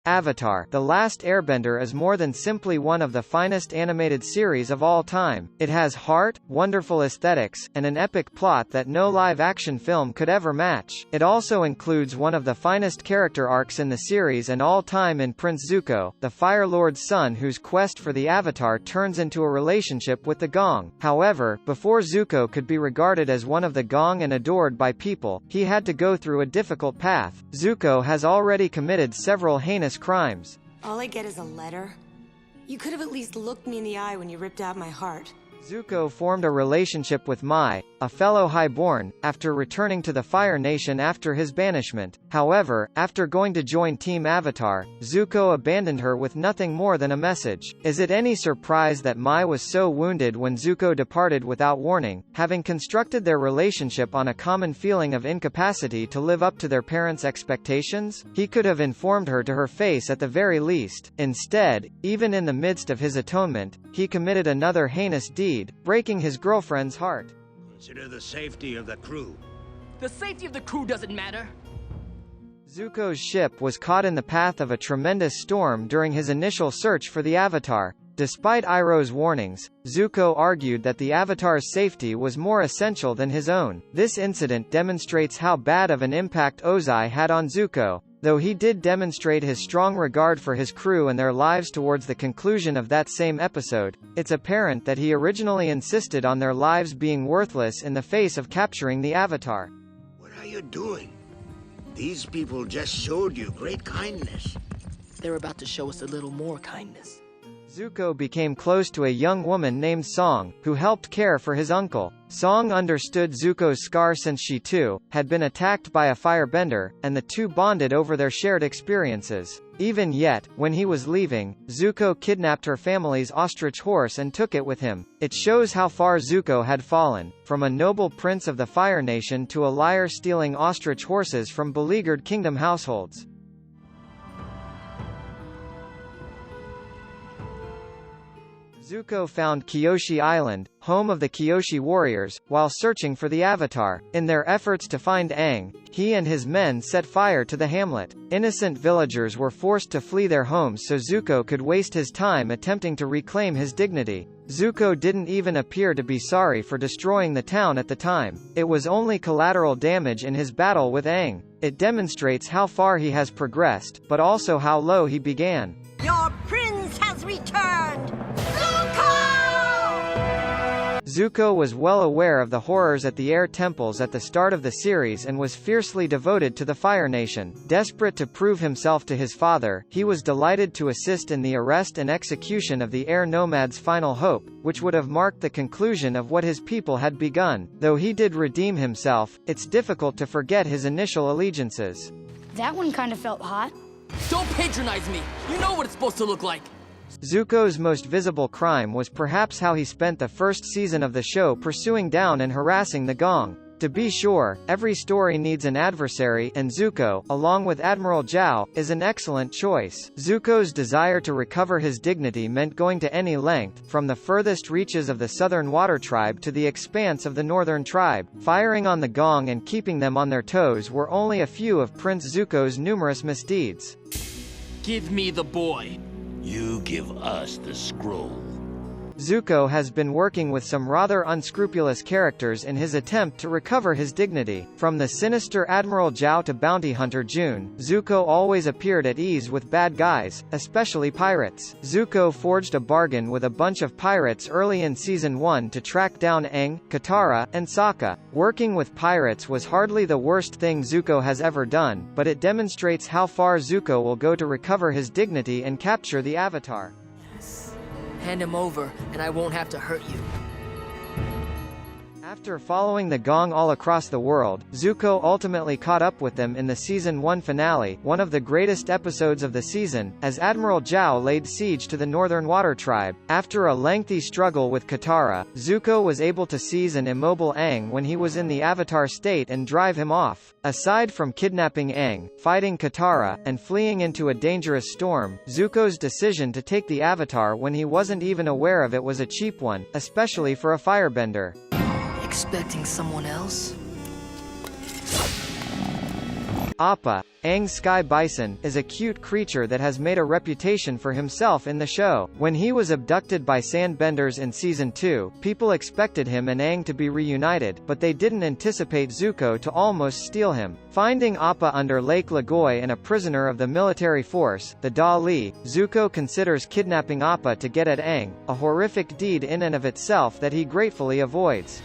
Avatar: The Last Airbender is more than simply one of the finest animated series of all time. It has heart, wonderful aesthetics, and an epic plot that no live-action film could ever match. It also includes one of the finest character arcs in the series and all time in Prince Zuko, the Fire Lord's son whose quest for the Avatar turns into a relationship with the Gaang. However, before Zuko could be regarded as one of the Gaang and adored by people, he had to go through a difficult path. Zuko has already committed several heinous crimes. All I get is a letter? You could have at least looked me in the eye when you ripped out my heart. Zuko formed a relationship with Mai, a fellow highborn, after returning to the Fire Nation after his banishment. However, after going to join Team Avatar, Zuko abandoned her with nothing more than a message. Is it any surprise that Mai was so wounded when Zuko departed without warning, having constructed their relationship on a common feeling of incapacity to live up to their parents' expectations? He could have informed her to her face at the very least. Instead, even in the midst of his atonement, he committed another heinous deed, breaking his girlfriend's heart. Consider the safety of the crew. The safety of the crew doesn't matter. Zuko's ship was caught in the path of a tremendous storm during his initial search for the Avatar. Despite Iroh's warnings, Zuko argued that the Avatar's safety was more essential than his own. This incident demonstrates how bad of an impact Ozai had on Zuko. Though he did demonstrate his strong regard for his crew and their lives towards the conclusion of that same episode, it's apparent that he originally insisted on their lives being worthless in the face of capturing the Avatar. What are you doing? These people just showed you great kindness. They're about to show us a little more kindness. Zuko became close to a young woman named Song, who helped care for his uncle. Song understood Zuko's scar since she too had been attacked by a firebender, and the two bonded over their shared experiences. Even yet, when he was leaving, Zuko kidnapped her family's ostrich horse and took it with him. It shows how far Zuko had fallen, from a noble prince of the Fire Nation to a liar stealing ostrich horses from beleaguered kingdom households. Zuko found Kyoshi Island, home of the Kyoshi warriors, while searching for the Avatar. In their efforts to find Aang, he and his men set fire to the hamlet. Innocent villagers were forced to flee their homes so Zuko could waste his time attempting to reclaim his dignity. Zuko didn't even appear to be sorry for destroying the town at the time. It was only collateral damage in his battle with Aang. It demonstrates how far he has progressed, but also how low he began. Your prince has returned! Zuko was well aware of the horrors at the air temples at the start of the series and was fiercely devoted to the Fire Nation. Desperate to prove himself to his father, he was delighted to assist in the arrest and execution of the air nomad's final hope, which would have marked the conclusion of what his people had begun. Though he did redeem himself, it's difficult to forget his initial allegiances. That one kind of felt hot. Don't patronize me! You know what it's supposed to look like! Zuko's most visible crime was perhaps how he spent the first season of the show pursuing down and harassing the Gaang. To be sure, every story needs an adversary, and Zuko, along with Admiral Zhao, is an excellent choice. Zuko's desire to recover his dignity meant going to any length, from the furthest reaches of the Southern Water Tribe to the expanse of the Northern Tribe. Firing on the Gaang and keeping them on their toes were only a few of Prince Zuko's numerous misdeeds. Give me the boy. You give us the scroll. Zuko has been working with some rather unscrupulous characters in his attempt to recover his dignity. From the sinister Admiral Zhao to bounty hunter June, Zuko always appeared at ease with bad guys, especially pirates. Zuko forged a bargain with a bunch of pirates early in Season 1 to track down Aang, Katara, and Sokka. Working with pirates was hardly the worst thing Zuko has ever done, but it demonstrates how far Zuko will go to recover his dignity and capture the Avatar. Hand him over, and I won't have to hurt you. After following the Gaang all across the world, Zuko ultimately caught up with them in the Season 1 finale, one of the greatest episodes of the season, as Admiral Zhao laid siege to the Northern Water Tribe. After a lengthy struggle with Katara, Zuko was able to seize an immobile Aang when he was in the Avatar state and drive him off. Aside from kidnapping Aang, fighting Katara, and fleeing into a dangerous storm, Zuko's decision to take the Avatar when he wasn't even aware of it was a cheap one, especially for a firebender. Expecting someone else? Appa, Aang's sky bison, is a cute creature that has made a reputation for himself in the show. When he was abducted by sandbenders in Season 2, people expected him and Aang to be reunited, but they didn't anticipate Zuko to almost steal him. Finding Appa under Lake Lagoy and a prisoner of the military force, the Da Li, Zuko considers kidnapping Appa to get at Aang, a horrific deed in and of itself that he gratefully avoids.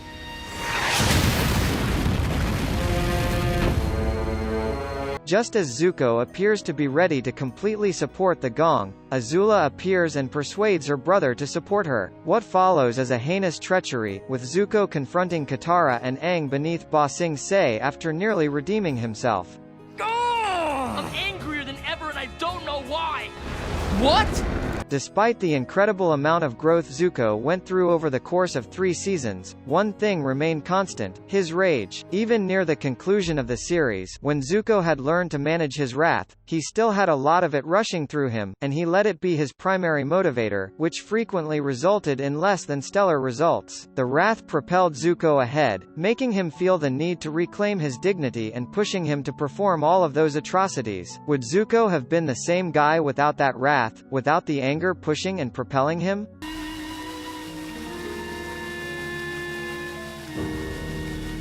Just as Zuko appears to be ready to completely support the Gaang, Azula appears and persuades her brother to support her. What follows is a heinous treachery, with Zuko confronting Katara and Aang beneath Ba Sing Se after nearly redeeming himself. I'm angrier than ever and I don't know why! What? Despite the incredible amount of growth Zuko went through over the course of 3 seasons, one thing remained constant: his rage. Even near the conclusion of the series, when Zuko had learned to manage his wrath, he still had a lot of it rushing through him, and he let it be his primary motivator, which frequently resulted in less than stellar results. The wrath propelled Zuko ahead, making him feel the need to reclaim his dignity and pushing him to perform all of those atrocities. Would Zuko have been the same guy without that wrath, without the anger pushing and propelling him?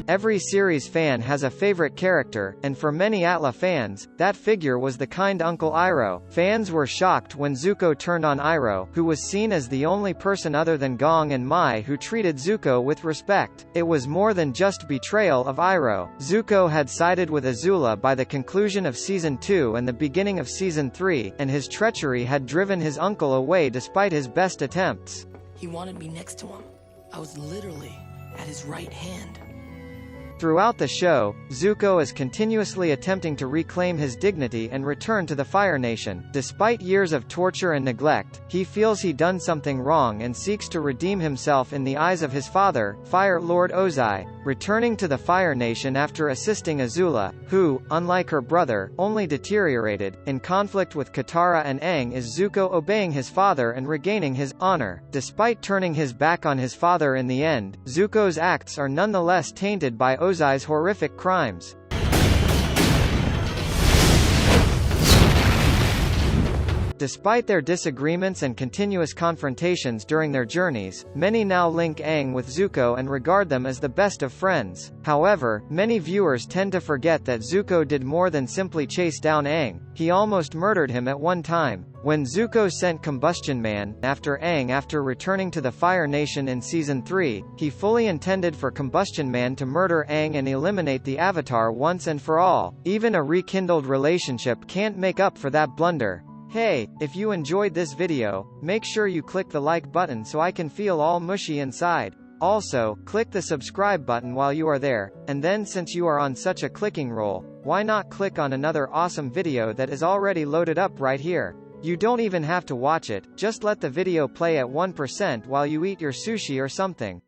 Every series fan has a favorite character, and for many Atla fans, that figure was the kind Uncle Iroh. Fans were shocked when Zuko turned on Iroh, who was seen as the only person other than Gaang and Mai who treated Zuko with respect. It was more than just betrayal of Iroh. Zuko had sided with Azula by the conclusion of Season 2 and the beginning of Season 3, and his treachery had driven his uncle away despite his best attempts. He wanted me next to him. I was literally at his right hand. Throughout the show, Zuko is continuously attempting to reclaim his dignity and return to the Fire Nation. Despite years of torture and neglect, he feels he's done something wrong and seeks to redeem himself in the eyes of his father, Fire Lord Ozai. Returning to the Fire Nation after assisting Azula, who, unlike her brother, only deteriorated, in conflict with Katara and Aang, is Zuko obeying his father and regaining his honor. Despite turning his back on his father in the end, Zuko's acts are nonetheless tainted by Ozai's horrific crimes. Despite their disagreements and continuous confrontations during their journeys, many now link Aang with Zuko and regard them as the best of friends. However, many viewers tend to forget that Zuko did more than simply chase down Aang. He almost murdered him at one time. When Zuko sent Combustion Man after Aang after returning to the Fire Nation in Season 3, he fully intended for Combustion Man to murder Aang and eliminate the Avatar once and for all. Even a rekindled relationship can't make up for that blunder. Hey, if you enjoyed this video, make sure you click the like button so I can feel all mushy inside. Also, click the subscribe button while you are there, and then since you are on such a clicking roll, why not click on another awesome video that is already loaded up right here. You don't even have to watch it, just let the video play at 1% while you eat your sushi or something.